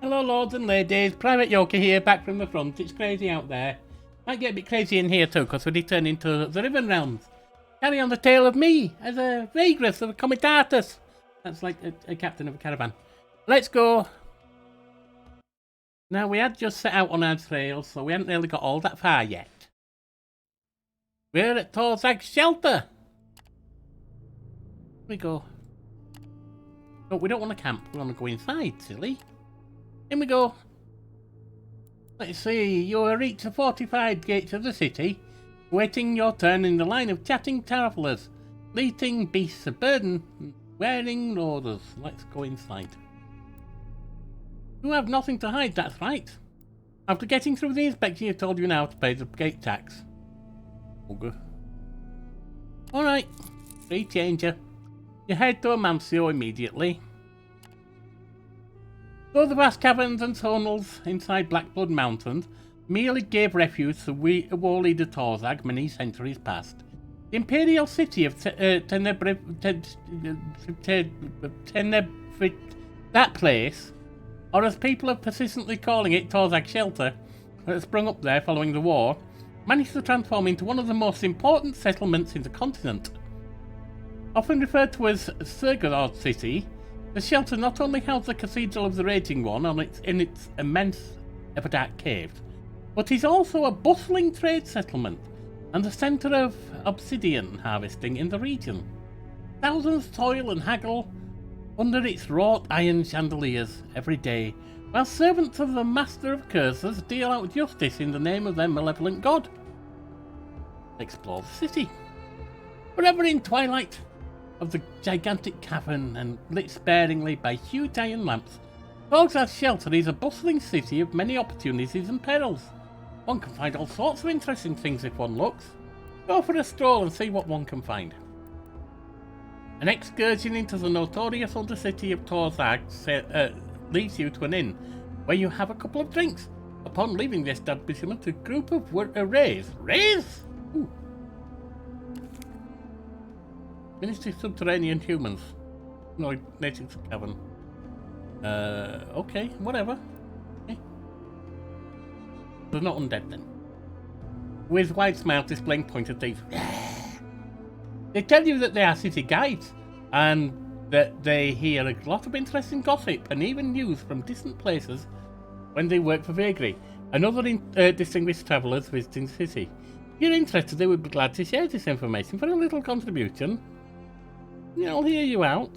Hello lords and ladies, Private Yorkie here, back from the front. It's crazy out there. Might get a bit crazy in here too, because we return into the Riven realms. Carry on the tale of me, as a Vagrus of a Comitatus. That's like a captain of a caravan. Let's go. Now, we had just set out on our trail, so we hadn't really got all that far yet. We're at Tor'Zag's shelter. Here we go. No, we don't want to camp, we want to go inside, silly. In we go. Let's see, you will reach the fortified gates of the city, waiting your turn in the line of chatting travellers, fleeting beasts of burden, wearing orders. Let's go inside. You have nothing to hide, that's right. After getting through the inspection, you've told you now to pay the gate tax. Okay. Alright, free changer. You head to Amancio immediately. Though the vast caverns and tunnels inside Blackblood Mountains merely gave refuge to war leader Tor'Zag many centuries past, the Imperial city of that place, or as people are persistently calling it, Tor'Zag Shelter, that sprung up there following the war, managed to transform into one of the most important settlements in the continent. Often referred to as Girard City, the shelter not only housed the Cathedral of the Raging One in its immense Everdark cave, but is also a bustling trade settlement and the centre of obsidian harvesting in the region. Thousands toil and haggle under its wrought iron chandeliers every day, while servants of the Master of Curses deal out justice in the name of their malevolent god. Explore the city. Forever in twilight of the gigantic cavern and lit sparingly by huge iron lamps, Tor'Zag's Shelter is a bustling city of many opportunities and perils. One can find all sorts of interesting things if one looks. Go for a stroll and see what one can find. An excursion into the notorious undercity of Tor'Zag leads you to an inn, where you have a couple of drinks. Upon leaving the establishment, a group of rays? Ooh. Ministry subterranean humans. No, natives of cavern. Okay, whatever. Okay. They're not undead then. With wide smile displaying pointed teeth. They tell you that they are city guides, and that they hear a lot of interesting gossip and even news from distant places when they work for Vagrus and other distinguished travellers visiting the city. If you're interested, they would be glad to share this information for a little contribution. Yeah, I'll hear you out.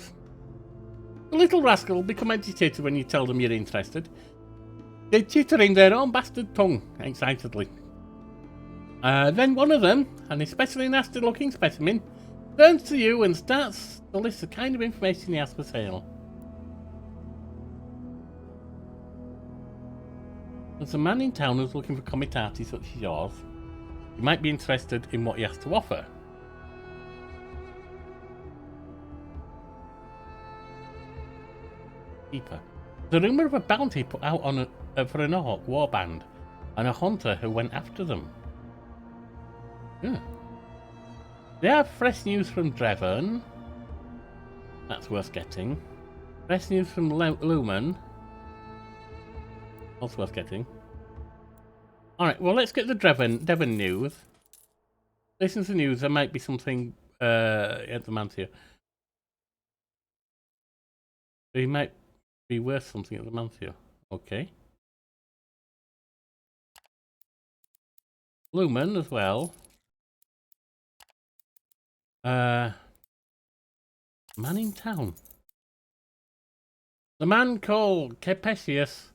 The little rascal will become agitated when you tell them you're interested. They chitter in their own bastard tongue excitedly. Then one of them, an especially nasty looking specimen, turns to you and starts to list the kind of information he has for sale. There's a man in town who's looking for comitati such as yours. You might be interested in what he has to offer. The rumour of a bounty put out on for an orc warband and a hunter who went after them. Yeah. They have fresh news from Riven. That's worth getting. Fresh news from Lumen. Also worth getting. Alright, well let's get the Riven news. Listen to the news, there might be something at the man's here. He might be worth something at the month here. Okay. Lumen as well. Man in town. The man called Capesius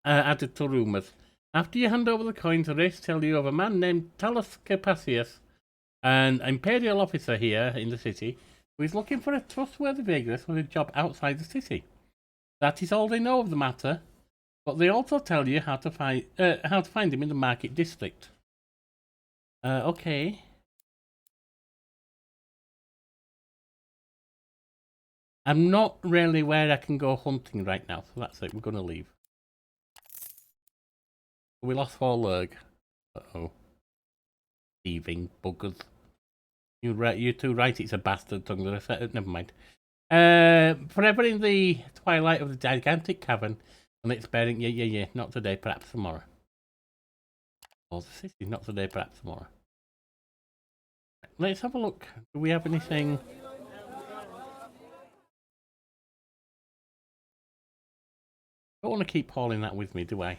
added to rumours. After you hand over the coins, the race tell you of a man named Talus Capesius, an Imperial officer here in the city, who is looking for a trustworthy Vagrus with a job outside the city. That is all they know of the matter, but they also tell you how to find him in the Market District. Okay. I'm not really where I can go hunting right now, so that's it. We're going to leave. We lost 4 lurg. Uh-oh. Thieving buggers. You too right, it's a bastard tongue. Never mind. Forever in the twilight of the gigantic cavern, And it's bearing, yeah, not today, perhaps tomorrow. Or the city, not today, perhaps tomorrow. Let's have a look. Do we have anything? Don't want to keep hauling that with me, do I?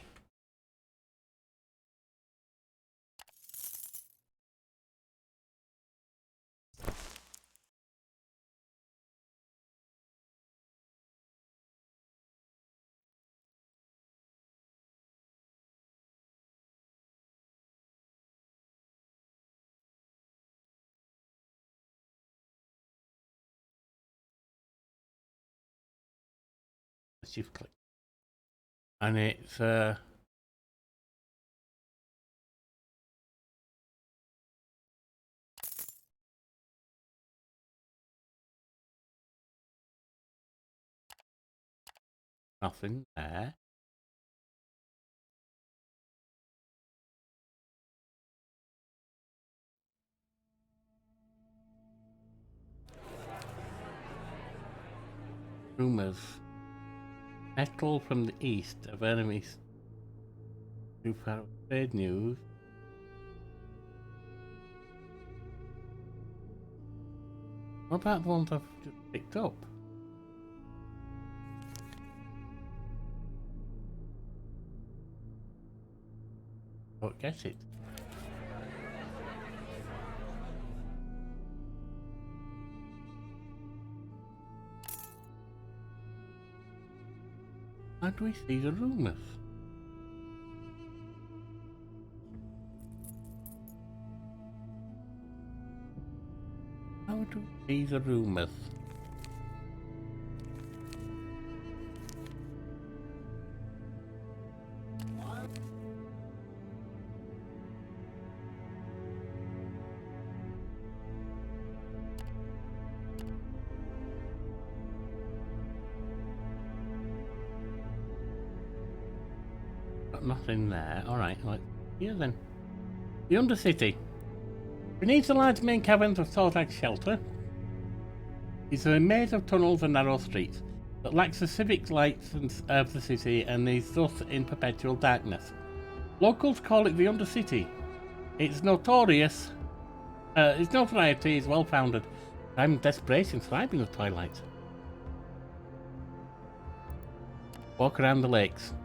Let's just click. And it's nothing there. Rumors. Metal from the east of enemies. Too far. Trade news. What about the ones I've just picked up? Don't get it. How do we see the rumors? How do we see the rumors? Nothing there. Alright, here then. The Undercity. Beneath the large main caverns of Tor'Zag's shelter is a maze of tunnels and narrow streets that lacks the civic lights of the city and is thus in perpetual darkness. Locals call it the Undercity. Its notoriety is well founded. I'm desperation thriving the twilight. Walk around the lakes.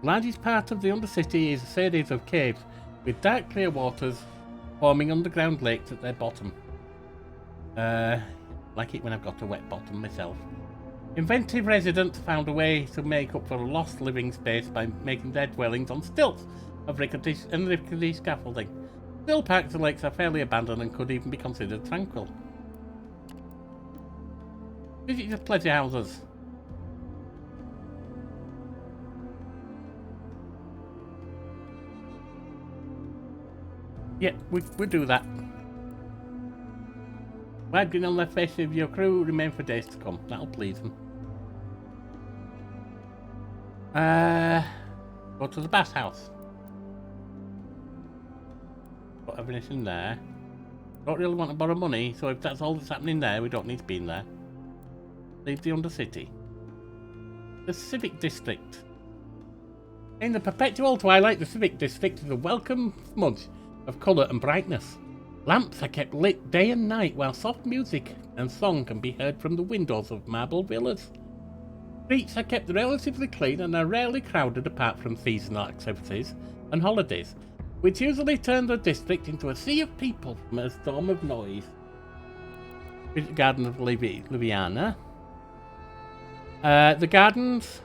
The largest part of the Undercity is a series of caves with dark clear waters forming underground lakes at their bottom. Like it when I've got a wet bottom myself. Inventive residents found a way to make up for a lost living space by making their dwellings on stilts of rickety scaffolding. Still parts of lakes are fairly abandoned and could even be considered tranquil. Visit the pleasure houses. Yeah, we do that. Wagging on the face of your crew remain for days to come. That'll please them. Go to the bathhouse. Put everything in there. Don't really want to borrow money, so if that's all that's happening there, we don't need to be in there. Leave the Undercity. The Civic District. In the perpetual twilight, the Civic District is a welcome smudge of colour and brightness. Lamps are kept lit day and night while soft music and song can be heard from the windows of marble villas. Streets are kept relatively clean and are rarely crowded apart from seasonal activities and holidays, which usually turn the district into a sea of people from a storm of noise. Visit the Garden of Liviana. The gardens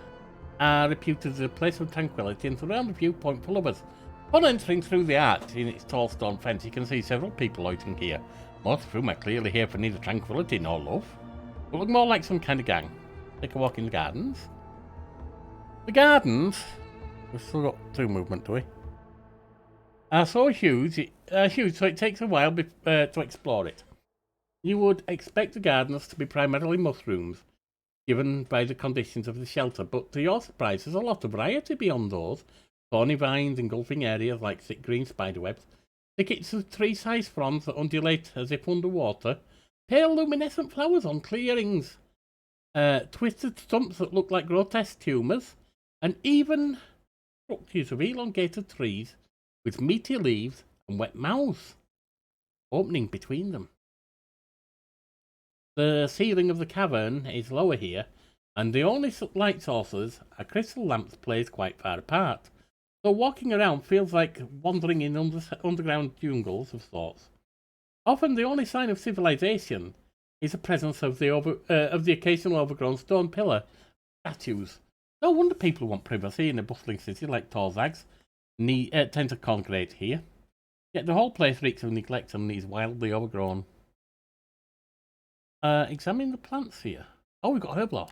are reputed as a place of tranquility and surround a viewpoint for lovers. Upon entering through the arch in its tall stone fence, you can see several people loitering here. Most of whom are clearly here for neither tranquility nor love, but look more like some kind of gang. Take a walk in the gardens. The gardens, we've still got 2 movement, do we? Are so huge, so it takes a while to explore it. You would expect the gardens to be primarily mushrooms, given by the conditions of the shelter, but to your surprise, there's a lot of variety beyond those. Thorny vines engulfing areas like thick green spiderwebs, thickets of tree-sized fronds that undulate as if underwater, pale luminescent flowers on clearings, twisted stumps that look like grotesque tumours, and even structures of elongated trees with meaty leaves and wet mouths opening between them. The ceiling of the cavern is lower here, and the only light sources are crystal lamps placed quite far apart, so walking around feels like wandering in underground jungles of sorts. Often the only sign of civilization is the presence of the occasional overgrown stone pillar statues. No wonder people who want privacy in a bustling city like Tor'Zag's tend to congregate here. Yet the whole place reeks of neglect and is wildly overgrown. Examine the plants here. Oh, we've got herblore.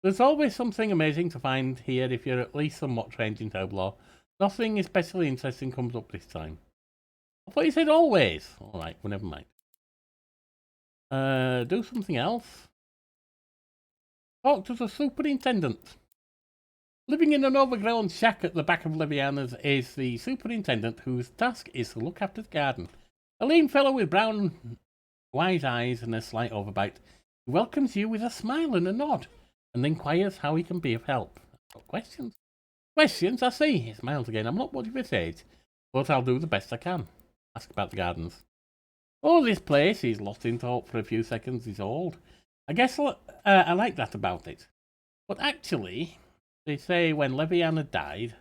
There's always something amazing to find here if you're at least somewhat trained in herblore. Nothing especially interesting comes up this time. I thought you said always. Alright, well, never mind. Do something else. Talk to the Superintendent. Living in an overgrown shack at the back of Leviana's is the Superintendent, whose task is to look after the garden. A lean fellow with brown, wise eyes and a slight overbite. He welcomes you with a smile and a nod, and inquires how he can be of help. Got questions? Questions, I see. He smiles again. I'm not much of his age, but I'll do the best I can. Ask about the gardens. Oh, this place, he's lost in thought for a few seconds, is old. I guess I like that about it. But actually, they say when Leviana died,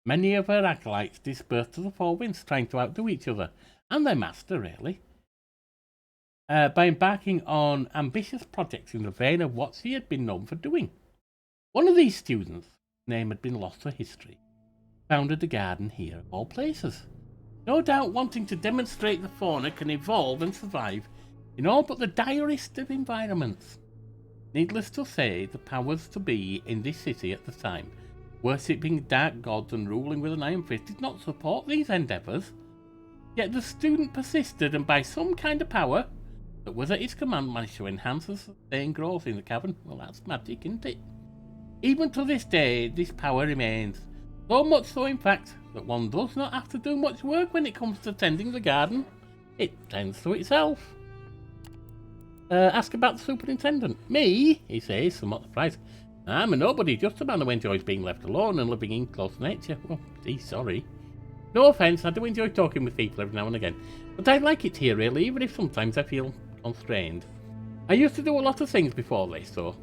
many of her acolytes dispersed to the four winds, trying to outdo each other, and their master, really, by embarking on ambitious projects in the vein of what she had been known for doing. One of these students, whose name had been lost to history, founded the garden here of all places. No doubt wanting to demonstrate the fauna can evolve and survive in all but the direst of environments. Needless to say, the powers to be in this city at the time, worshipping dark gods and ruling with an iron fist, did not support these endeavours. Yet the student persisted, and by some kind of power that was at his command managed to enhance and sustain growth in the cavern. Well, that's magic, isn't it? Even to this day, this power remains. So much so, in fact, that one does not have to do much work when it comes to tending the garden. It tends to itself. Ask about the Superintendent. Me? He says, somewhat surprised. I'm a nobody, just a man who enjoys being left alone and living in close nature. Well, geez, sorry. No offence, I do enjoy talking with people every now and again, but I like it here really, even if sometimes I feel constrained. I used to do a lot of things before this, though.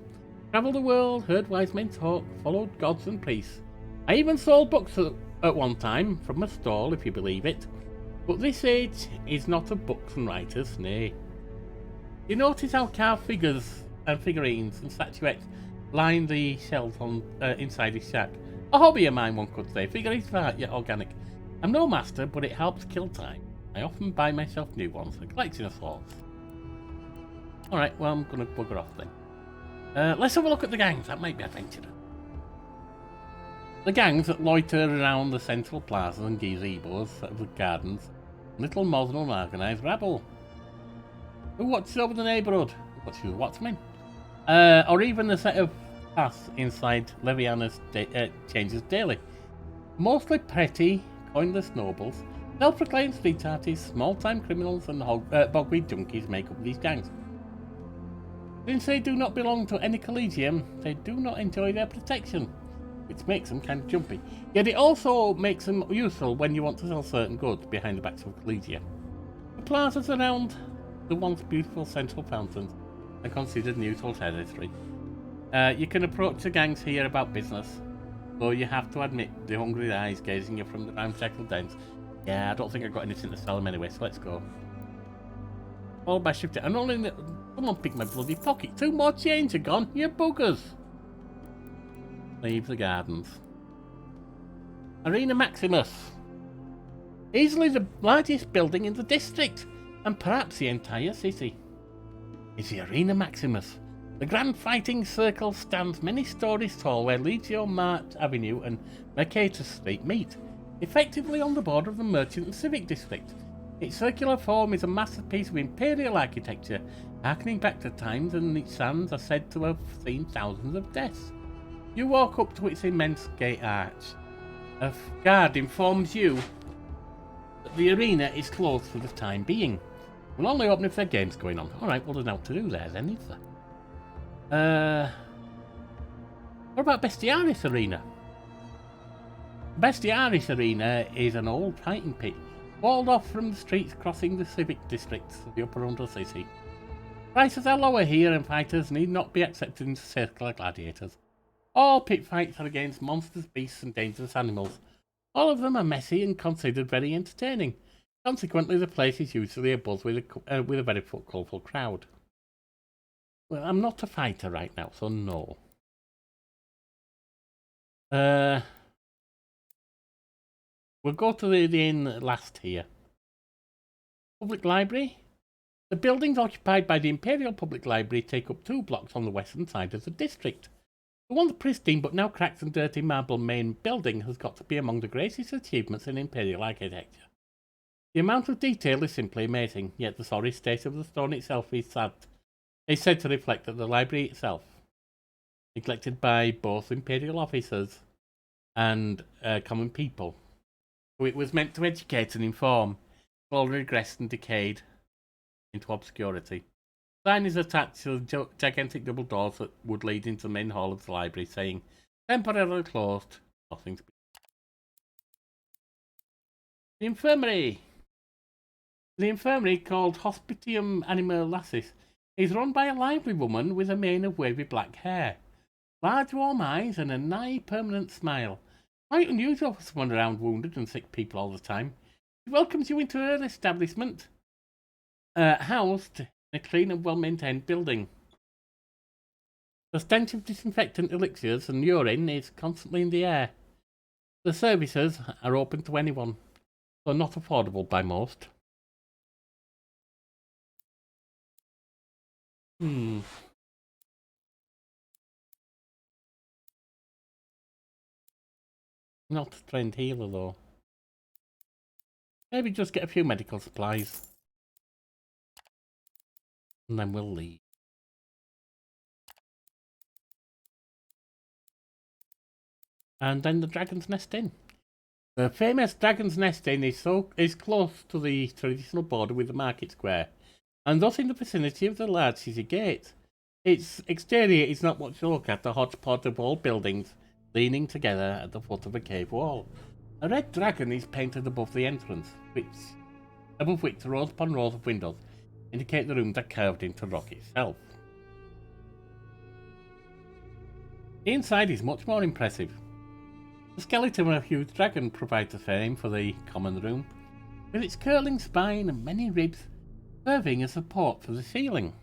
Travelled the world, heard wise men talk, followed gods and priests. I even sold books at one time, from a stall, if you believe it. But this age is not of books and writers, nay. You notice how carved figures and figurines and statuettes line the shelves on inside his shack? A hobby of mine, one could say. Figurines are yet organic. I'm no master, but it helps kill time. I often buy myself new ones, a collection of sorts. Alright, well, I'm going to bugger off then. Let's have a look at the gangs. That might be adventurous. The gangs that loiter around the central plazas and gazebos of the gardens, little modern unorganised rabble. Who watches over the neighbourhood? Who watches the watchmen? Or even the set of paths inside Leviana's changes daily. Mostly petty, coinless nobles, self-proclaimed street artists, small-time criminals and bogweed junkies make up these gangs. Since they do not belong to any collegium, they do not enjoy their protection, which makes them kind of jumpy. Yet it also makes them useful when you want to sell certain goods behind the backs of collegia. The plazas around the once beautiful central fountains are considered neutral territory. You can approach the gangs here about business, though you have to admit the hungry eyes gazing you from the ramshackle dens. Yeah, I don't think I've got anything to sell them anyway, so let's go. Followed by shifting, and only someone picked my bloody pocket. 2 more change are gone, you buggers. Leave the gardens. Arena Maximus. Easily the largest building in the district, and perhaps the entire city. It's the Arena Maximus. The grand fighting circle stands many stories tall where Legio Mart Avenue and Mercatus Street meet, effectively on the border of the Merchant and Civic District. Its circular form is a masterpiece of Imperial architecture, harkening back to times and its sands are said to have seen thousands of deaths. You walk up to its immense gate arch. A guard informs you that the arena is closed for the time being. Will only open if there are games going on. Alright, well there's nothing to do there then, is there? What about Bestiaris Arena? Bestiaris Arena is an old fighting pit, walled off from the streets crossing the Civic District of the upper Undercity. Prices are lower here and fighters need not be accepted into circular gladiators. All pit fights are against monsters, beasts and dangerous animals. All of them are messy and considered very entertaining. Consequently, the place is usually abuzz with a very colourful crowd. Well, I'm not a fighter right now, so no. We'll go to the inn last here. Public Library. The buildings occupied by the Imperial Public Library take up 2 blocks on the western side of the district. The once pristine but now cracked and dirty marble main building has got to be among the greatest achievements in Imperial architecture. The amount of detail is simply amazing, yet the sorry state of the stone itself is sad. It's said to reflect that the library itself, neglected by both Imperial officers and common people, who it was meant to educate and inform, slowly regressed and decayed into obscurity. The sign is attached to the gigantic double doors that would lead into the main hall of the library, saying, "Temporarily closed, nothing to be." The infirmary. The infirmary, called Hospitium Anima Lassis, is run by a lively woman with a mane of wavy black hair, large warm eyes and a nigh permanent smile. Quite unusual for someone around wounded and sick people all the time. She welcomes you into her establishment, housed in a clean and well-maintained building. The stench of disinfectant elixirs and urine is constantly in the air. The services are open to anyone, though not affordable by most. Not a trained healer though. Maybe just get a few medical supplies. And then we'll leave. And then the Dragon's Nest Inn. The famous Dragon's Nest Inn is close to the traditional border with the market square, and thus in the vicinity of the large city gate. Its exterior is not much to look at, a hodgepodge of old buildings leaning together at the foot of a cave wall. A red dragon is painted above the entrance, above which rows upon rows of windows indicate the rooms are carved into rock itself. The inside is much more impressive. The skeleton of a huge dragon provides a frame for the common room, with its curling spine and many ribs serving as support for the ceiling.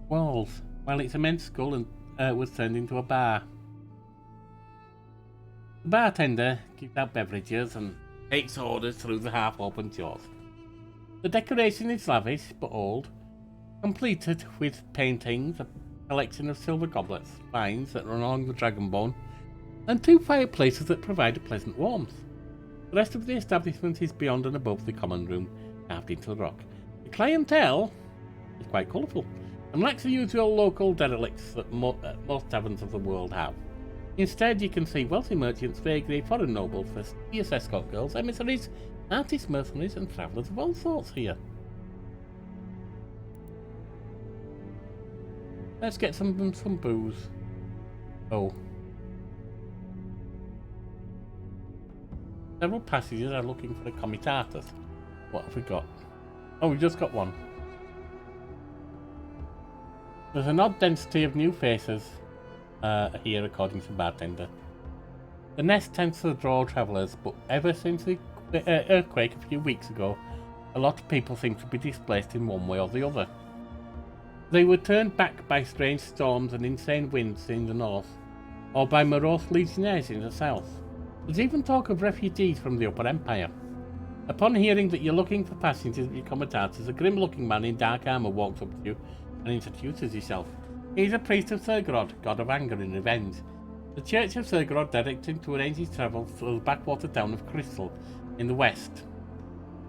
Walls, while its immense skull was turned into a bar. The bartender gives out beverages and takes orders through the half-open jaws. The decoration is lavish but old, completed with paintings, a collection of silver goblets, vines that run along the dragon bone, and 2 fireplaces that provide a pleasant warmth. The rest of the establishment is beyond and above the common room, carved into the rock. The clientele is quite colourful, and lacks the usual local derelicts that most taverns of the world have. Instead, you can see wealthy merchants, vaguely foreign nobles, fastidious escort girls, emissaries, artists, mercenaries, and travellers of all sorts here. Let's get some booze. Oh. Several passengers are looking for a comitatus. What have we got? Oh, we just got one. There's an odd density of new faces here, according to the bartender. The nest tends to draw travellers, but ever since the earthquake a few weeks ago, a lot of people seem to be displaced in one way or the other. They were turned back by strange storms and insane winds in the north, or by morose legionnaires in the south. There's even talk of refugees from the Upper Empire. Upon hearing that you're looking for passengers with comitatus, a grim-looking man in dark armour walks up to you and introduces himself. He is a priest of Girard, god of anger and revenge. The Church of Girard directs him to arrange his travel through the backwater town of Crystal in the west.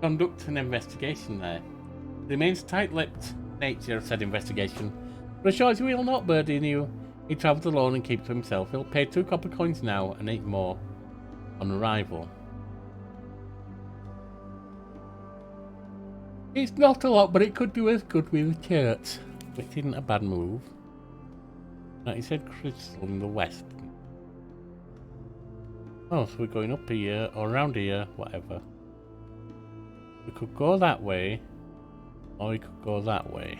Conduct an investigation there. It remains tight-lipped nature of said investigation, but assures you he will not burden you. He travels alone and keeps to himself. He'll pay 2 copper coins now and 8 more on arrival. It's not a lot, but it could do as good with the church, which isn't a bad move. Right, he said crystal in the west. Oh, so we're going up here, or around here, whatever. We could go that way, or we could go that way.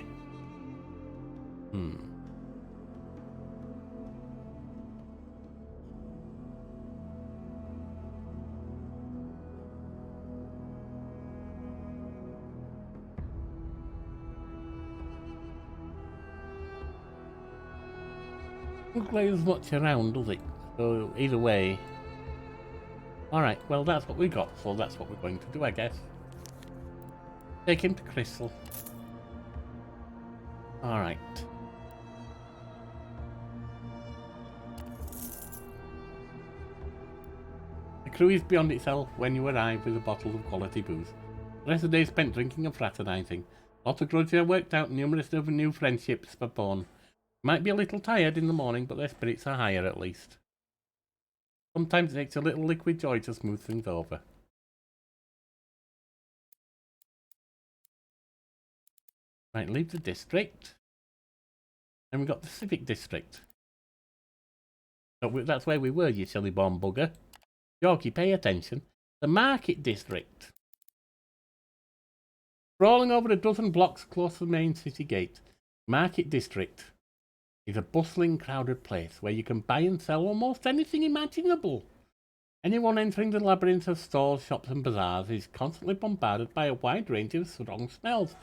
Looks like there's much around, does it? So either way. Alright, well that's what we got, so that's what we're going to do, I guess. Take him to Crystal. Alright. The crew is beyond itself when you arrive with a bottle of quality booze. The rest of the day is spent drinking and fraternising. Lots of grudges are worked out, numerous other new friendships are born. Might be a little tired in the morning, but their spirits are higher at least. Sometimes it takes a little liquid joy to smooth things over. Right, leave the district. And we've got the Civic District. So that's where we were, you silly bomb bugger. Yorkie, pay attention. The Market District. Sprawling over a dozen blocks close to the main city gate, Market District is a bustling, crowded place where you can buy and sell almost anything imaginable. Anyone entering the labyrinth of stores, shops and bazaars is constantly bombarded by a wide range of strong smells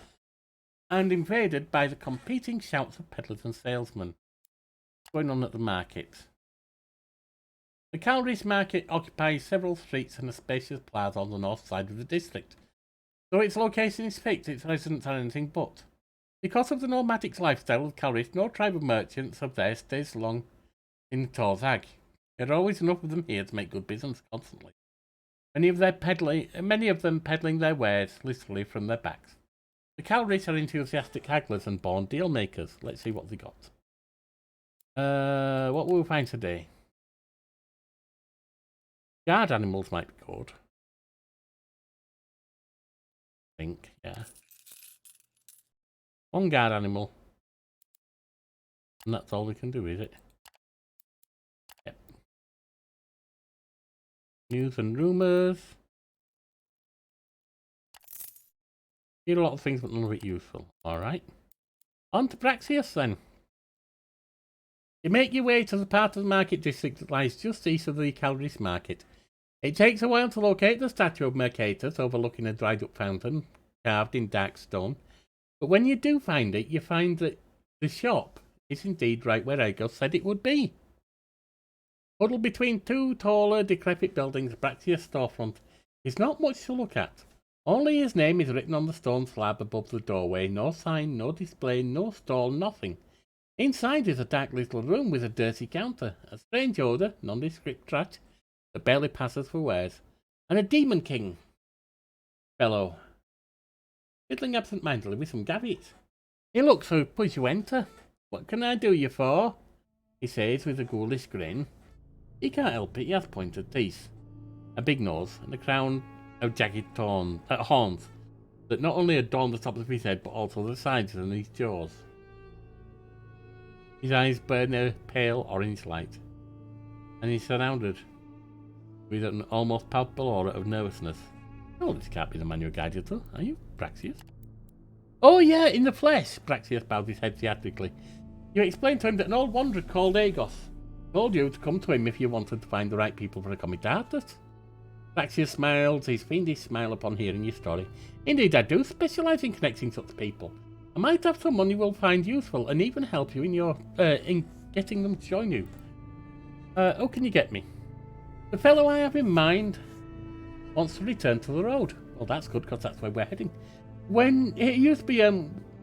and invaded by the competing shouts of peddlers and salesmen. What's going on at the market? The Calris Market occupies several streets and a spacious plaza on the north side of the district. Though its location is fixed, its residents are anything but. Because of the nomadic lifestyle of Calris, no tribe of merchants of theirs stays long in Tor'Zag. There are always enough of them here to make good business constantly. Many of them peddling their wares literally from their backs. The Calris are enthusiastic hagglers and born deal makers. Let's see what they got. What will we find today? Guard animals might be good. I think, yeah. One guard animal. And that's all we can do, is it? Yep. News and rumours. Hear a lot of things, but none of it useful. Alright. On to Braxius then. You make your way to the part of the market district that lies just east of the Calris Market. It takes a while to locate the statue of Mercatus overlooking a dried up fountain carved in dark stone. But when you do find it, you find that the shop is indeed right where Agos said it would be. Huddled between two taller, decrepit buildings, Braxius' storefront is not much to look at. Only his name is written on the stone slab above the doorway. No sign, no display, no stall, nothing. Inside is a dark little room with a dirty counter, a strange odour, nondescript trash that barely passes for wares, and a demon king fellow fiddling absent-mindedly with some gavies. He looks up as you enter. What can I do you for? He says with a ghoulish grin. He can't help it, he has pointed teeth, a big nose, and a crown of jagged horns that not only adorn the top of his head but also the sides and his jaws. His eyes burn a pale orange light, and he's surrounded with an almost palpable aura of nervousness. Oh, this can't be the man you guided to. Are you, Braxius? Oh yeah, in the flesh, Braxius bowed his head theatrically. You explained to him that an old wanderer called Agos told you to come to him if you wanted to find the right people for a comitatus. Braxius smiled his fiendish smile upon hearing your story. Indeed, I do specialise in connecting such people. I might have someone you will find useful and even help you in your in getting them to join you. Who can you get me? The fellow I have in mind wants to return to the road. Well, that's good, because that's where we're heading. When it used to be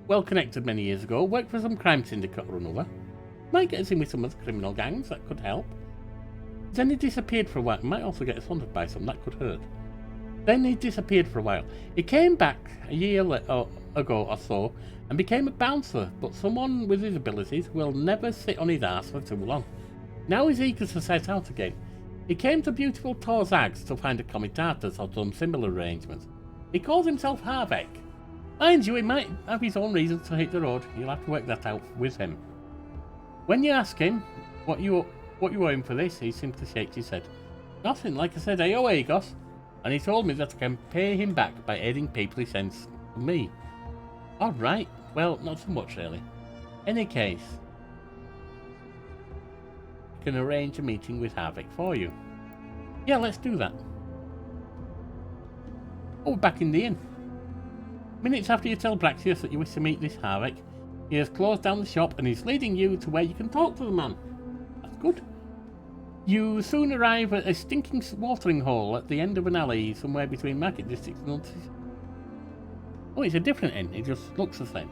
well connected many years ago, worked for some crime syndicate or another. Might get us in with some of the criminal gangs, that could help. Then he disappeared for a while. Might also get us haunted by some, that could hurt. Then he disappeared for a while. He came back a year ago or so and became a bouncer, but someone with his abilities will never sit on his ass for too long. Now he's eager to set out again. He came to beautiful Tor'Zag to find a comitatus or some similar arrangements. He calls himself Harvek. Mind you, he might have his own reasons to hit the road. You'll have to work that out with him. When you ask him what you owe him for this, he simply shakes his head. Nothing, like I said, I owe Agos, and he told me that I can pay him back by aiding people he sends to me. Alright, well, not so much really. Any case, I can arrange a meeting with Havik for you. Yeah, let's do that. Oh, we're back in the inn. Minutes after you tell Braxius that you wish to meet this Havik, he has closed down the shop and is leading you to where you can talk to the man. That's good. You soon arrive at a stinking watering hole at the end of an alley somewhere between Market District and Untitled. Oh, it's a different inn. It just looks the same.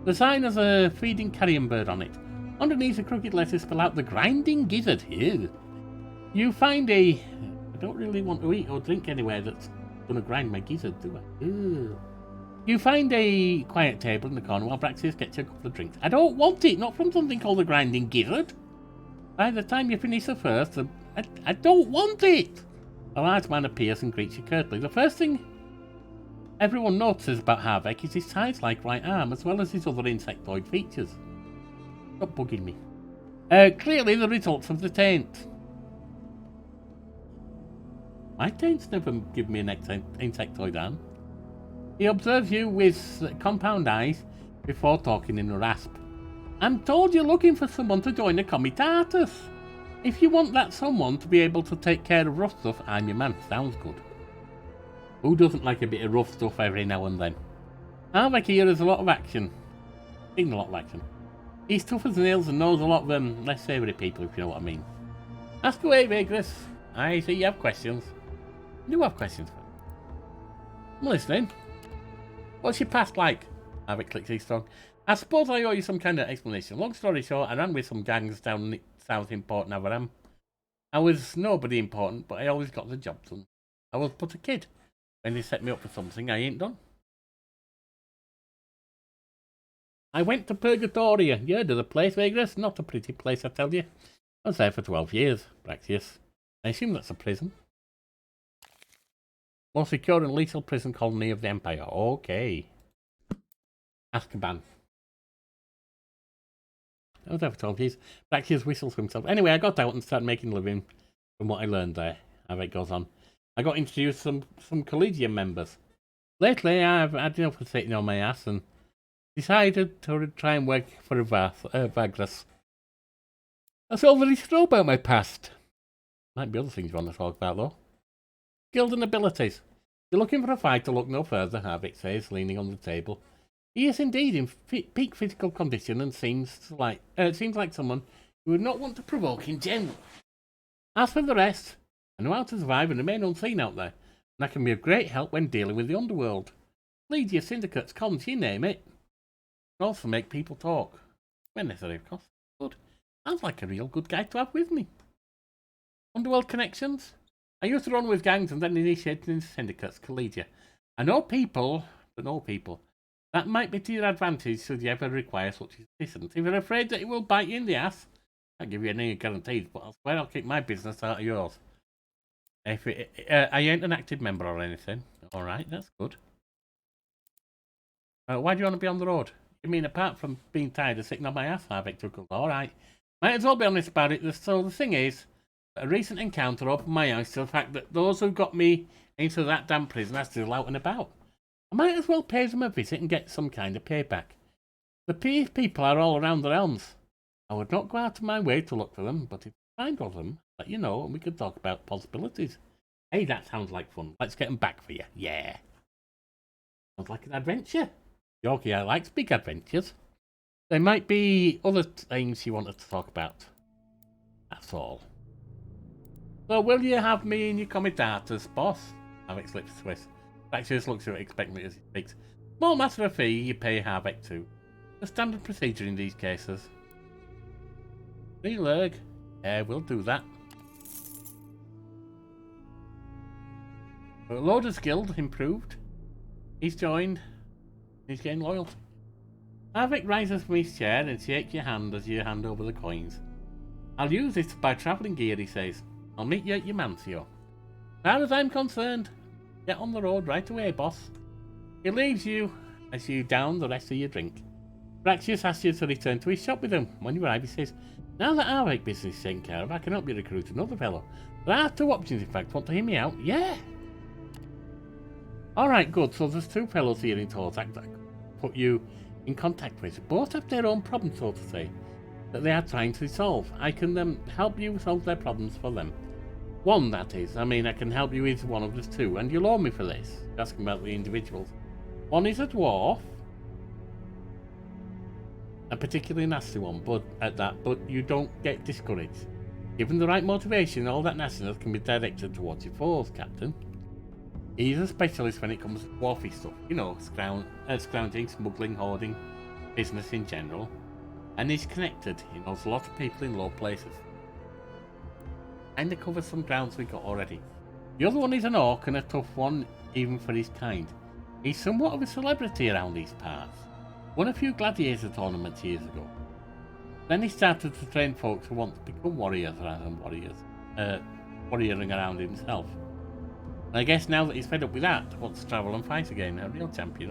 The sign has a feeding carrion bird on it. Underneath the crooked letters spell out the grinding gizzard. Ew. You find a... I don't really want to eat or drink anywhere that's going to grind my gizzard, do I? Ew. You find a quiet table in the corner while Braxius gets you a couple of drinks. I don't want it, not from something called the grinding gizzard. By the time you finish the first, I don't want it. A large man appears and greets you curtly. The first thing everyone notices about Havik is his size-like right arm, as well as his other insectoid features. Stop bugging me. Clearly the results of the taint. My taints never give me an insectoid arm. He observes you with compound eyes before talking in a rasp. I'm told you're looking for someone to join the Comitatus. If you want that someone to be able to take care of rough stuff, I'm your man. Sounds good. Who doesn't like a bit of rough stuff every now and then? Havik here has a lot of action. Seen a lot of action. He's tough as nails and knows a lot of them less savoury people, if you know what I mean. Ask away, Vagrus. I see you have questions. I do have questions. I'm listening. What's your past like? Havik clicks his tongue. I suppose I owe you some kind of explanation. Long story short, I ran with some gangs down south in Port Navaram. I was nobody important, but I always got the job done. I was but a kid when they set me up for something I ain't done. I went to Purgatoria. You heard of the place, Vagrus? Not a pretty place, I tell you. I was there for 12 years, Braxius. I assume that's a prison. Most secure and lethal prison colony of the Empire. Okay. Azkaban. I was there for 12 years. Braxius whistles to himself. Anyway, I got out and started making a living from what I learned there. How it goes on. I got introduced to some Collegium members. Lately, I've had enough of sitting on my ass and decided to try and work for a Vagrus. That's all there is to know about my past. Might be other things you want to talk about, though. Skills and abilities. You're looking for a fighter, look no further, Havik says, leaning on the table. He is indeed in peak physical condition and seems like someone who would not want to provoke in general. As for the rest, I know how to survive and remain unseen out there, and I can be of great help when dealing with the underworld. Lead your syndicates, cons, you name it. I can also make people talk. When necessary, of course. Good. Sounds like a real good guy to have with me. Underworld connections? I used to run with gangs and then initiated into syndicates, Collegia. I know people, but know people. That might be to your advantage should you ever require such assistance. If you're afraid that it will bite you in the ass, I can't give you any guarantees, but I swear I'll keep my business out of yours. I ain't an active member or anything. Alright, that's good. Why do you want to be on the road? You mean apart from being tired of sitting on my ass, Havik chuckled. Alright. Might as well be honest about it. So the thing is, a recent encounter opened my eyes to the fact that those who got me into that damn prison are still out and about. I might as well pay them a visit and get some kind of payback. The people are all around the realms. I would not go out of my way to look for them, but if I find one of them, let you know and we could talk about possibilities. Hey, that sounds like fun. Let's get them back for you. Yeah. Sounds like an adventure. Yorkie, I like big adventures. There might be other things you wanted to talk about. That's all. So, will you have me in your comitatus, boss? Havik slips twist. Braxius looks at it expectantly as he speaks. Small matter of fee you pay Havik to. The standard procedure in these cases. 3 lerg. Yeah, we'll do that. Loader's Guild improved. He's joined. He's getting loyalty. Havik rises from his chair and shakes your hand as you hand over the coins. I'll use this to buy travelling gear, he says. I'll meet you at your mansion. As far as I'm concerned, get on the road right away, boss. He leaves you as you down the rest of your drink. Maximus asks you to return to his shop with him. When you arrive, he says, now that our business is taken care of, I can help you recruit another fellow. There are 2 options, in fact. Want to hear me out? Yeah! Alright, good. So there's 2 fellows here in Tor'Zag that I could put you in contact with. Both have their own problems, so to say, that they are trying to solve. I can help you solve their problems for them. One, that is. I mean, I can help you with one of the 2, and you'll owe me for this. Asking about the individuals. One is a dwarf. A particularly nasty one, but you don't get discouraged. Given the right motivation, all that nastiness can be directed towards your foes, Captain. He's a specialist when it comes to dwarfy stuff. You know, scrounging, smuggling, hoarding, business in general. And he's connected. He knows a lot of people in low places. Kinda covers some grounds we got already. The other one is an orc, and a tough one, even for his kind. He's somewhat of a celebrity around these parts. Won a few gladiator tournaments years ago. Then he started to train folks who want to become warriors rather than warrioring around himself. And I guess now that he's fed up with that, wants to travel and fight again, a real champion.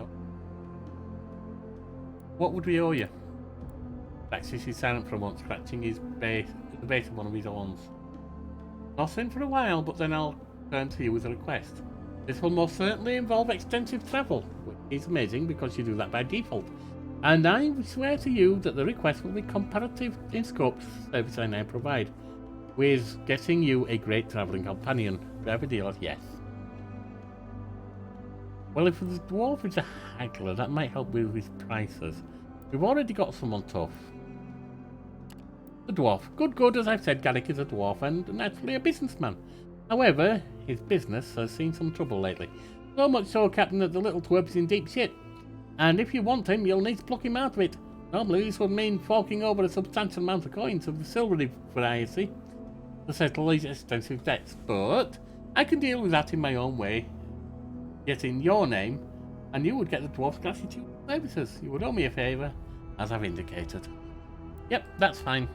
What would we owe you? Maximus is silent for a moment, scratching the base of one of his horns. Nothing for a while, but then I'll turn to you with a request. This will most certainly involve extensive travel, which is amazing because you do that by default. And I swear to you that the request will be comparative in scope to the service I now provide, with getting you a great travelling companion. Do I have a deal? Yes. Well, if the dwarf is a haggler, that might help with his prices. We've already got someone tough. The dwarf. Good, as I've said, Garrick is a dwarf and naturally a businessman. However, his business has seen some trouble lately. So much so, Captain, that the little twerp is in deep shit. And if you want him, you'll need to pluck him out of it. Normally, this would mean forking over a substantial amount of coins of the silvery variety to settle his extensive debts. But I can deal with that in my own way. Get in your name, and you would get the dwarf's gratitude services. You would owe me a favour, as I've indicated. Yep, that's fine.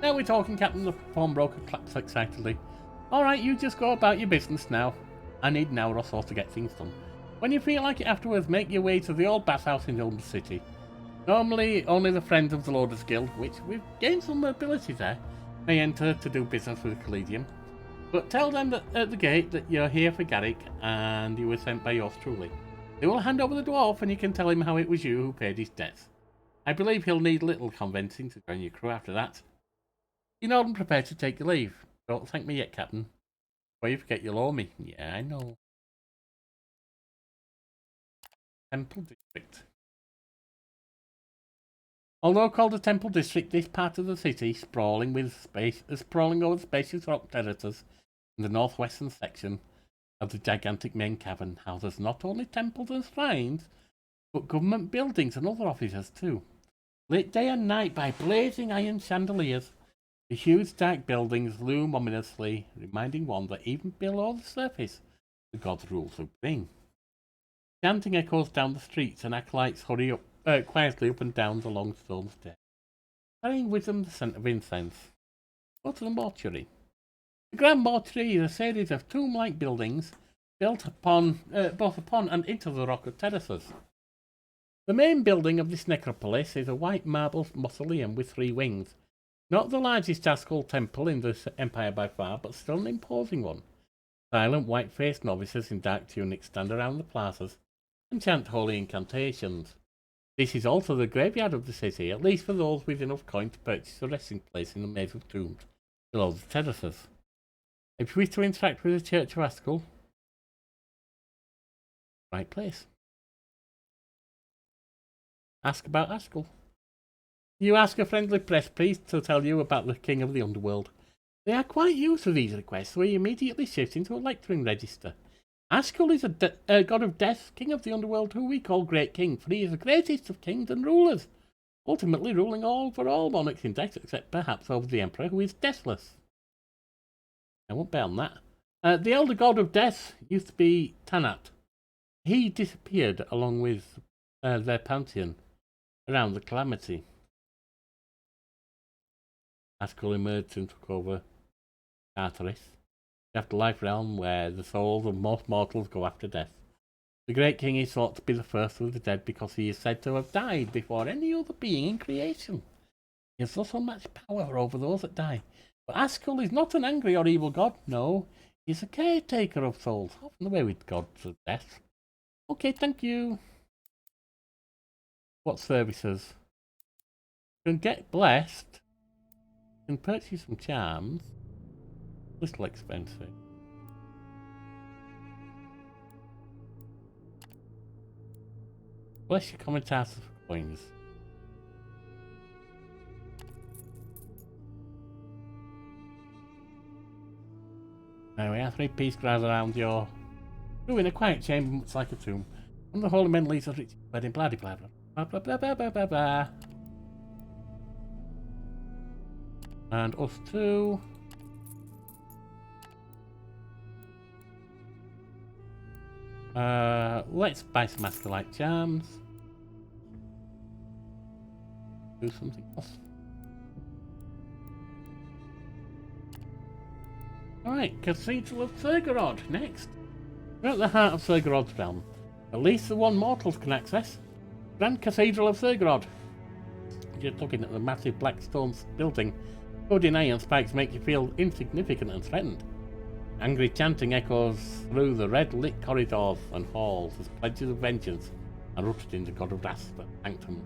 Now we're talking, Captain. The pawnbroker claps excitedly. Alright, you just go about your business now. I need an hour or so to get things done. When you feel like it afterwards, make your way to the old bathhouse in Ulm City. Normally, only the friends of the Loaders Guild, which we've gained some ability there, may enter to do business with the Collegium. But tell them that at the gate that you're here for Garrick and you were sent by yours truly. They will hand over the dwarf and you can tell him how it was you who paid his debts. I believe he'll need little convincing to join your crew after that. You know I'm prepared to take your leave. Don't thank me yet, Captain. Before you forget you'll owe me. Yeah, I know. Temple District. Although called the Temple District, this part of the city, sprawling over the spacious rock terraces in the northwestern section of the gigantic main cavern, houses not only temples and shrines, but government buildings and other offices too. Lit day and night by blazing iron chandeliers, the huge dark buildings loom ominously, reminding one that even below the surface, the gods rule supreme. Chanting echoes down the streets and acolytes hurry quietly up and down the long stone stairs, carrying with them the scent of incense. Go to the mortuary. The Grand Mortuary is a series of tomb-like buildings built both upon and into the rock of terraces. The main building of this necropolis is a white marble mausoleum with 3 wings. Not the largest Ascol temple in the Empire by far, but still an imposing one. Silent, white-faced novices in dark tunics stand around the plazas and chant holy incantations. This is also the graveyard of the city, at least for those with enough coin to purchase a resting place in the maze of tombs below the terraces. If you wish to interact with the Church of Ascol, right place. Ask about Ascol. You ask a friendly press priest to tell you about the King of the Underworld. They are quite used to these requests, so he immediately shifts into a lecturing register. Ascol is a god of death, king of the underworld, who we call Great King, for he is the greatest of kings and rulers, ultimately ruling over all monarchs in death, except perhaps over the Emperor, who is deathless. I won't bet on that. The elder god of death used to be Tanat. He disappeared along with their pantheon around the Calamity. Ascol emerged and took over Tartarus, the afterlife realm where the souls of most mortals go after death. The Great King is thought to be the first of the dead because he is said to have died before any other being in creation. He has thus unmatched power over those that die. But Askell is not an angry or evil god, no. He's a caretaker of souls, often the way with gods of death. Okay, thank you. What services? You can get blessed. You can purchase some charms. Little expensive. Bless your commentators for coins. Now we have 3 peace crowds around your room in a quiet chamber, much like a tomb. And the holy men leads us rich wedding, blah blah blah blah blah blah blah blah blah. And us too. Let's buy some Masterlight charms. Do something else. Alright, Cathedral of Girard next. We're at the heart of Girard's realm. At least the one mortals can access. Grand Cathedral of Girard. Just looking at the massive black stone building, covered in iron spikes make you feel insignificant and threatened. Angry chanting echoes through the red-lit corridors and halls as pledges of vengeance are uttered in the god of wrath that sanctum.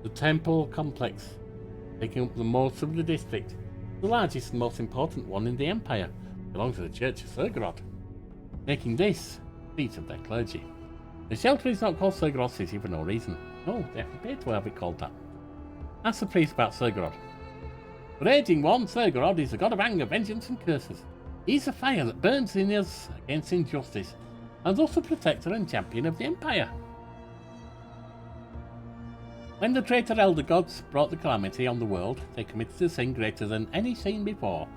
The temple complex, taking up the most of the district, the largest and most important one in the empire, belongs to the Church of Girard, making this the seat of their clergy. The shelter is not called Girard City for no reason. No, they appear to have it called that. Ask the priest about Girard. The Raging One, Girard, is the god of anger, vengeance and curses. He's a fire that burns in us against injustice, and thus a protector and champion of the Empire. When the traitor elder gods brought the calamity on the world, they committed a sin greater than any seen before.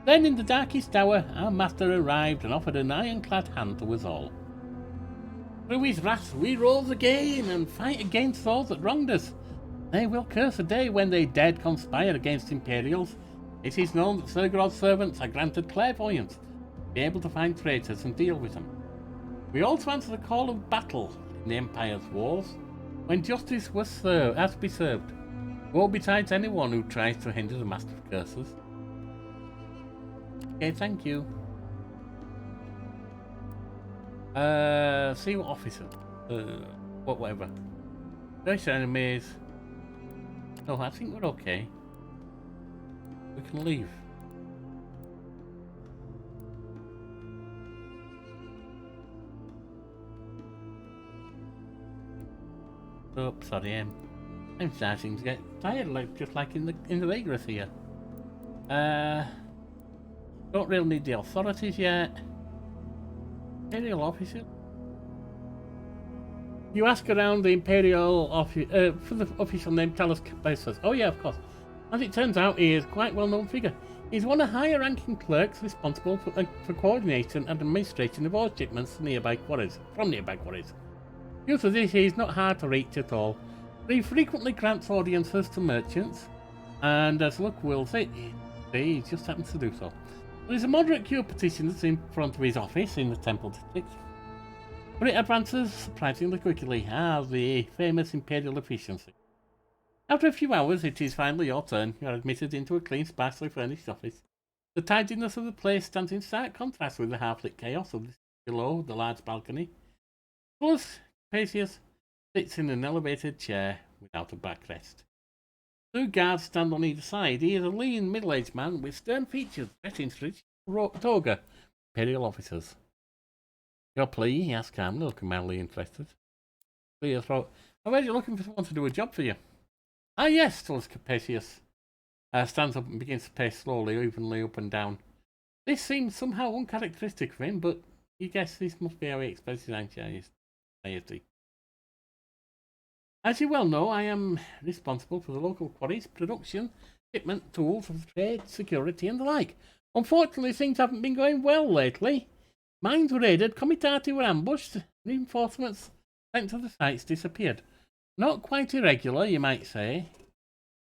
Then in the darkest hour, our master arrived and offered an ironclad hand to us all. Through his wrath we rose again and fight against those that wronged us. They will curse a day when they dared conspire against Imperials. It is known that Girard's servants are granted clairvoyance, to be able to find traitors and deal with them. We also answer the call of battle in the Empire's wars, when justice has to be served. Woe betides anyone who tries to hinder the Master of Curses. Okay, thank you. See what officer. Whatever. There's enemies. No, I think we're okay. We can leave. Oh, sorry, I'm starting to get tired, just like in the Vagrus here. Don't really need the authorities yet. Imperial officer. You ask around the Imperial office for the official name. Tell us. Says, oh yeah, of course. As it turns out, he is quite a well-known figure. He's one of the higher-ranking clerks responsible for coordination and administration of all shipments from nearby quarries. Due to this, he is not hard to reach at all. But he frequently grants audiences to merchants, and as luck will say, he just happens to do so. There's a moderate queue of petitions in front of his office in the Temple District, but it advances surprisingly quickly, the famous Imperial efficiency. After a few hours, it is finally your turn. You are admitted into a clean, sparsely furnished office. The tidiness of the place stands in stark contrast with the half-lit chaos of below the large balcony. Plus, Capacius sits in an elevated chair without a backrest. 2 guards stand on either side. He is a lean, middle-aged man with stern features, dressed in rich toga. Imperial officers. Your plea? He asks calmly, looking mildly interested. Clear throat. I heard you're looking for someone to do a job for you. Ah, yes, tells Capacius. Stands up and begins to pace slowly, evenly up and down. This seems somehow uncharacteristic for him, but you guess this must be how he expresses his anxiety. As you well know, I am responsible for the local quarries, production, shipment, tools of trade, security, and the like. Unfortunately, things haven't been going well lately. Mines were raided, comitati were ambushed, reinforcements sent to the sites disappeared. Not quite irregular, you might say,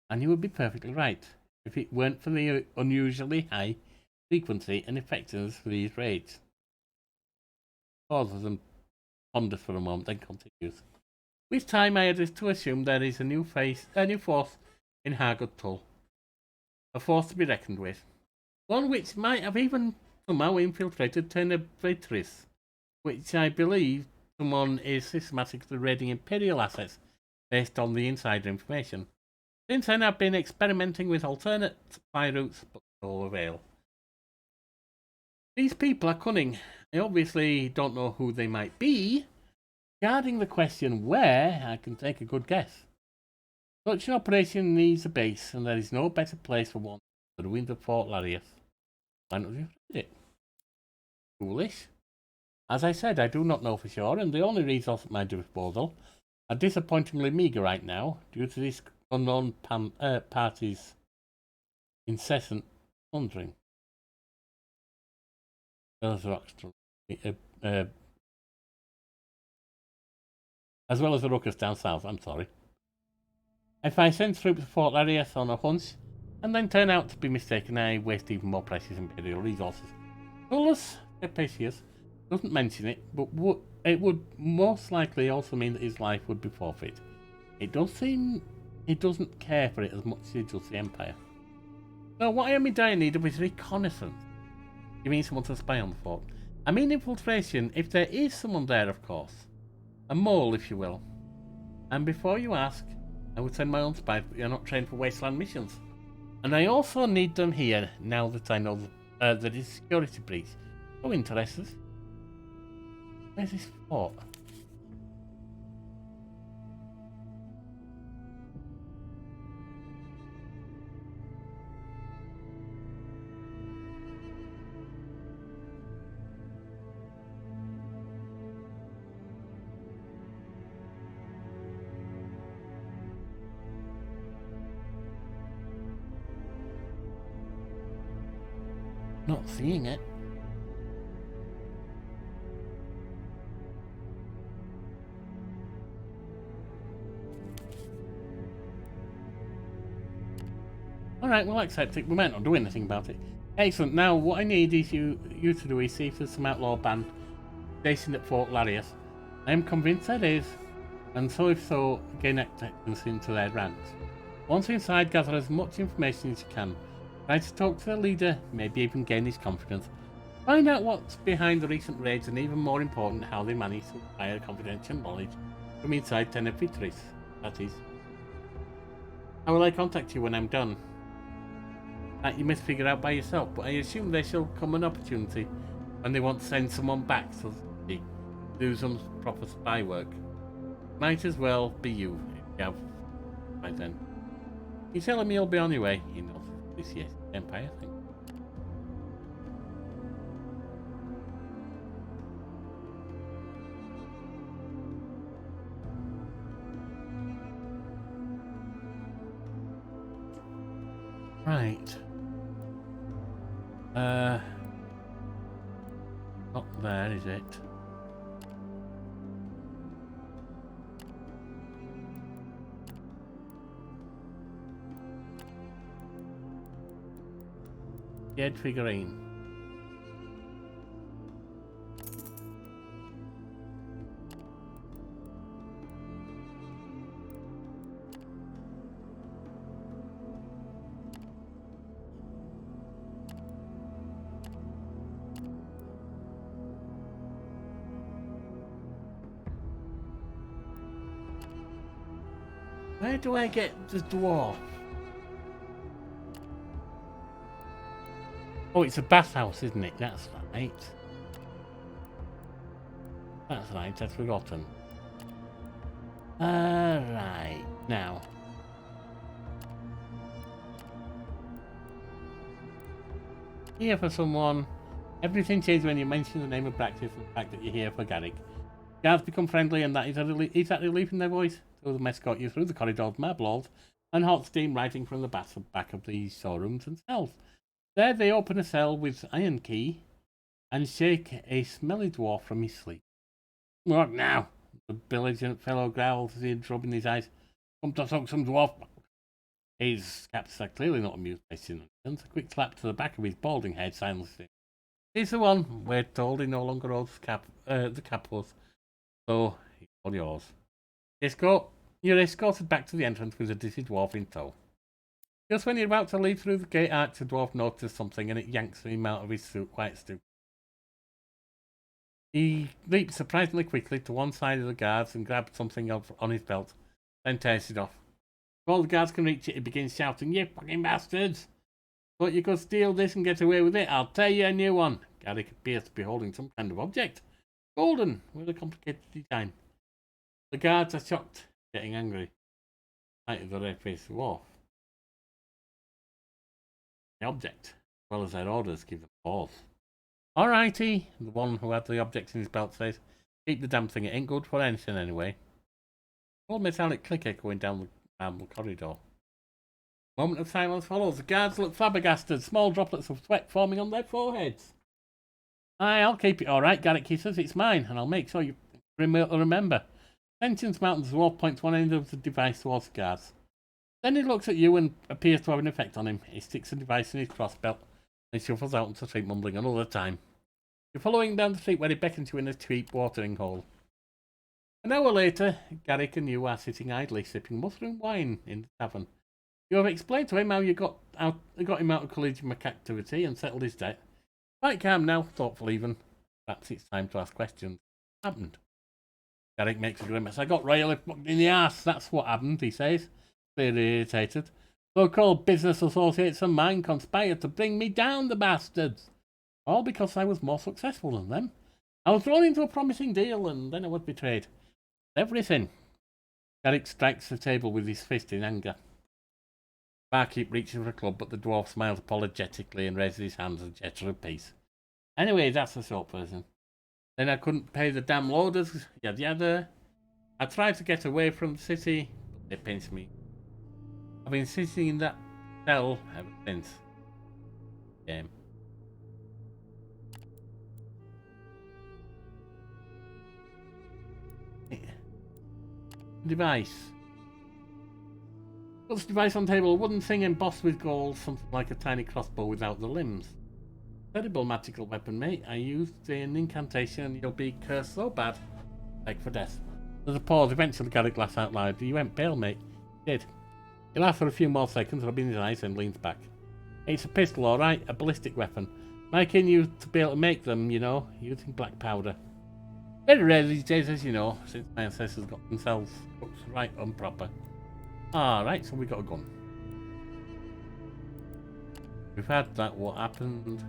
and you would be perfectly right if it weren't for the unusually high frequency and effectiveness for these raids. Pauses and ponders for a moment, then continues. With time, I had to assume there is a new force in Hargut Tull. A force to be reckoned with. One which might have even somehow infiltrated Vagrus, which I believe someone is systematically raiding Imperial assets based on the insider information. Since then, I've been experimenting with alternate supply routes, but no avail. These people are cunning. I obviously don't know who they might be. Regarding the question where, I can take a good guess. Such an operation needs a base, and there is no better place for one than the ruins of Fort Larius. Why not you read it? Foolish. As I said, I do not know for sure, and the only resources at my disposal are disappointingly meagre right now due to this unknown party's incessant plundering. As well as the ruckus down south, I'm sorry. If I send troops to Fort Larius on a hunch, and then turn out to be mistaken, I waste even more precious Imperial resources. Tullus Capasius doesn't mention it, but it would most likely also mean that his life would be forfeit. It does seem he doesn't care for it as much as he does the Empire. So what I am in dire need of is reconnaissance. You mean someone to spy on the fort? I mean infiltration, if there is someone there, of course. A mole, if you will. And before you ask, I would send my own spies, but you're not trained for wasteland missions. And I also need them here, now that I know that it's a security breach. So interested. Where's this fort? Not seeing it. Alright, we'll accept it. We might not do anything about it. Excellent. Now, what I need is you to do is see if there's some outlaw band stationed at Fort Larius. I am convinced there is, and so if so, gain acceptance into their ranks. Once inside, gather as much information as you can. Try to talk to the leader, maybe even gain his confidence. Find out what's behind the recent raids, and even more important, how they manage to acquire confidential knowledge from inside Tenerife. That is. How will I contact you when I'm done? That you must figure out by yourself, but I assume there shall come an opportunity when they want to send someone back so to do some proper spy work. Might as well be you, if you have by then. You're telling me you'll be on your way? He knows this year's Empire thing. Right. Not there, is it? Dead figurine. Where do I get the dwarf? Oh, it's a bathhouse, isn't it? That's right. That's right, I'd forgotten. Right, now. Here for someone. Everything changed when you mentioned the name of practice and the fact that you're here for Garrick. Guards become friendly, and that is that relief in their voice. So them escort you through the corridors, marble halls, and hot steam rising from the back of the storerooms and cells. There they open a cell with iron key and shake a smelly dwarf from his sleep. What now? The belligerent fellow growls as he's rubbing his eyes. Come to suck some dwarf. His captors are clearly not amused by shenanigans. A quick slap to the back of his balding head silenced him. He's the one. We're told he no longer holds the capos. So, it's all yours. You're escorted back to the entrance with a dizzy dwarf in tow. Just when you're about to leave through the gate arch, the dwarf notices something and it yanks him out of his quiet stoop. He leaps surprisingly quickly to one side of the guards and grabs something on his belt, then tears it off. Before the guards can reach it, he begins shouting, "You fucking bastards! Thought you could steal this and get away with it? I'll tear you a new one!" Garrick appears to be holding some kind of object. Golden, with a complicated design. The guards are shocked, getting angry. Sight of the red-faced dwarf. The object, as well as their orders, give them pause. "Alrighty," the one who had the object in his belt says. "Keep the damn thing, it ain't good for anything anyway." Old metallic click echoing down the corridor. A moment of silence follows. The guards look flabbergasted, small droplets of sweat forming on their foreheads. "Aye, I'll keep it alright," Garrick says. "It's mine, and I'll make sure you remember." Tensions mount as the dwarf points one end of the device towards the guards. Then he looks at you and appears to have an effect on him. He sticks the device in his crossbelt and shuffles out into the street, mumbling another time. You're following down the street where he beckons you in a cheap watering hole. An hour later, Garrick and you are sitting idly, sipping mushroom wine in the tavern. You have explained to him how you got him out of collegium activity and settled his debt. Quite calm now, thoughtful even. Perhaps it's time to ask questions. What happened? Garrick makes a grimace. "I got royally fucked in the arse, that's what happened," he says, clearly irritated. "So-called business associates of mine conspired to bring me down, the bastards. All because I was more successful than them. I was thrown into a promising deal, and then I was betrayed. Everything." Garrick strikes the table with his fist in anger. Barkeep reaches for a club, but the dwarf smiles apologetically and raises his hands as a gesture of peace. "Anyway, that's the short version. Then I couldn't pay the damn loaders, yada yada. I tried to get away from the city, but they pinched me. I've been sitting in that cell ever since." Game. Device. Puts the device on the table, a wooden thing embossed with gold, something like a tiny crossbow without the limbs. "Terrible magical weapon, mate. I used an incantation and you'll be cursed so bad. Like for death." There's a pause. Eventually Garrick laughs out loud. "You went pale, mate." "You did." He laughs for a few more seconds, rubbing his eyes, and leans back. "It's a pistol, alright, a ballistic weapon. My kin used to be able to make them, you know, using black powder. Very rare these days, as you know, since my ancestors got themselves cooked right improper. Alright, so we got a gun. We've had that, what happened?"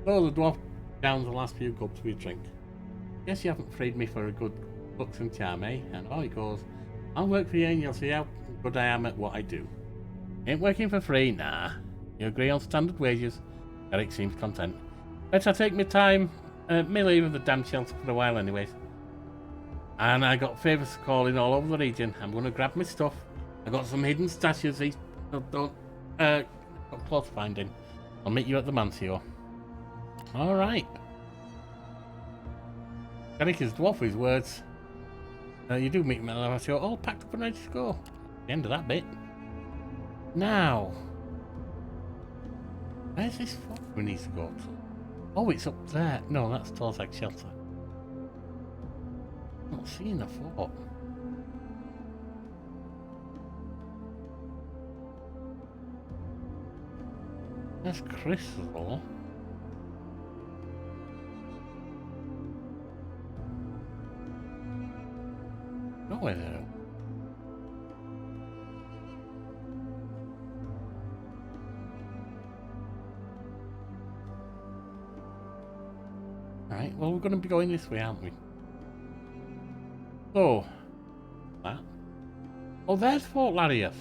So the dwarf downs the last few gulps of his drink. "Guess you haven't freed me for a good looks and charm, eh?" And he goes, "I'll work for you and you'll see how good I am at what I do." "Ain't working for free, nah. You agree on standard wages?" Garrick seems content. "Better take me leave of the damn shelter for a while anyways. And I got favours calling all over the region. I'm gonna grab my stuff. I got some hidden stashes these got close finding. I'll meet you at the Mancio." Alright. Garrick is dwarf with his words. You do meet me at the Mancio, all packed up and ready to go. The end of that bit. Now, where's this fort we need to go to? Oh, it's up there. No, that's Tor'Zag shelter. I'm not seeing the fort. That's Crystal. Nowhere there. Alright, well, we're going to be going this way, aren't we? So, that. Oh, there's Fort Larius.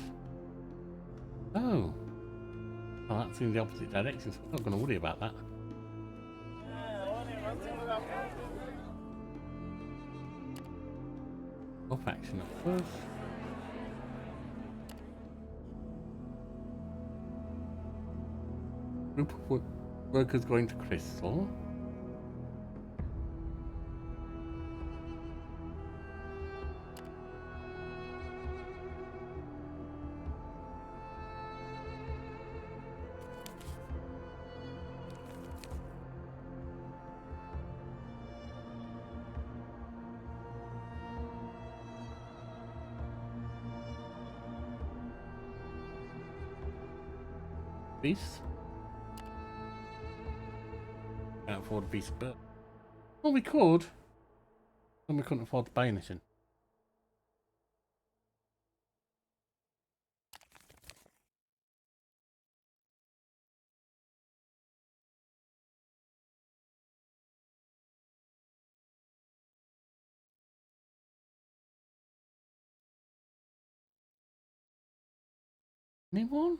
Oh. Well, that's in the opposite direction, so I'm not going to worry about that. Up action at first. Group of workers going to Crystal. beasts. Can't afford a beast, but well, we could. And we couldn't afford to buy anything. Anyone?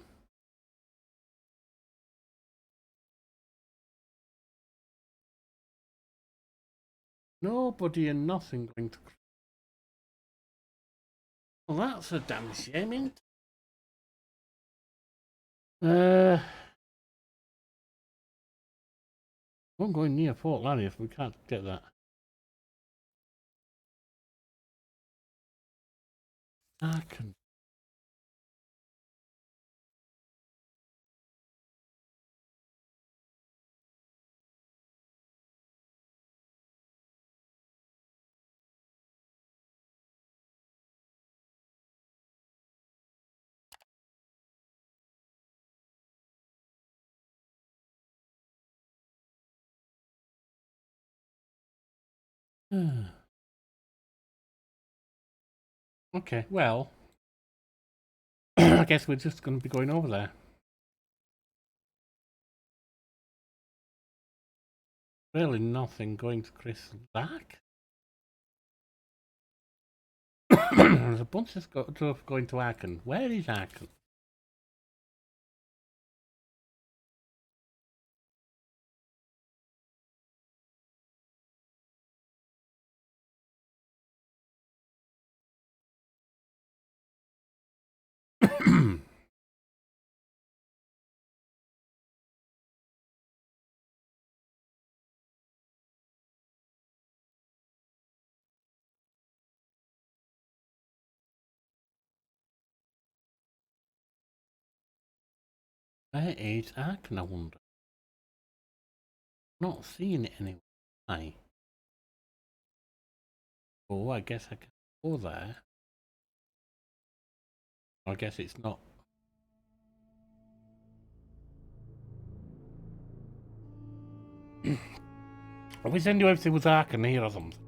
Nobody and nothing going to. Well, that's a damn shame, ain't it? I'm going near Fort Larry if we can't get that. I can. Okay, well, I guess we're just going to be going over there. Really nothing going to Crystal Dark. There's a bunch of stuff going to Arkan. Where is Arkan? Where is Arkan, I wonder? Not seeing it anywhere. Aye. Oh, I guess I can go there. I guess it's not. Are we sending you everything with Arkan here or something?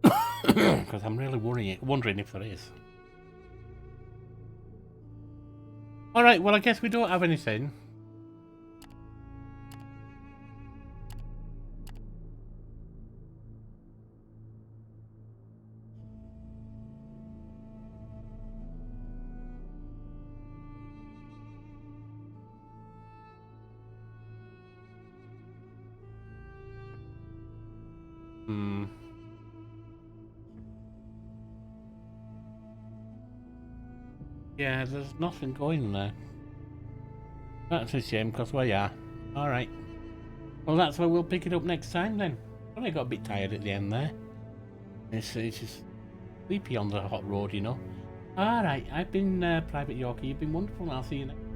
Because I'm really wondering if there is. Alright, well I guess we don't have anything. Yeah, there's nothing going there. That's a shame, because we are. Alright. Well, that's where we'll pick it up next time then. I got a bit tired at the end there. It's just sleepy on the hot road, you know. Alright, I've been Private Yorkie. You've been wonderful, and I'll see you next time.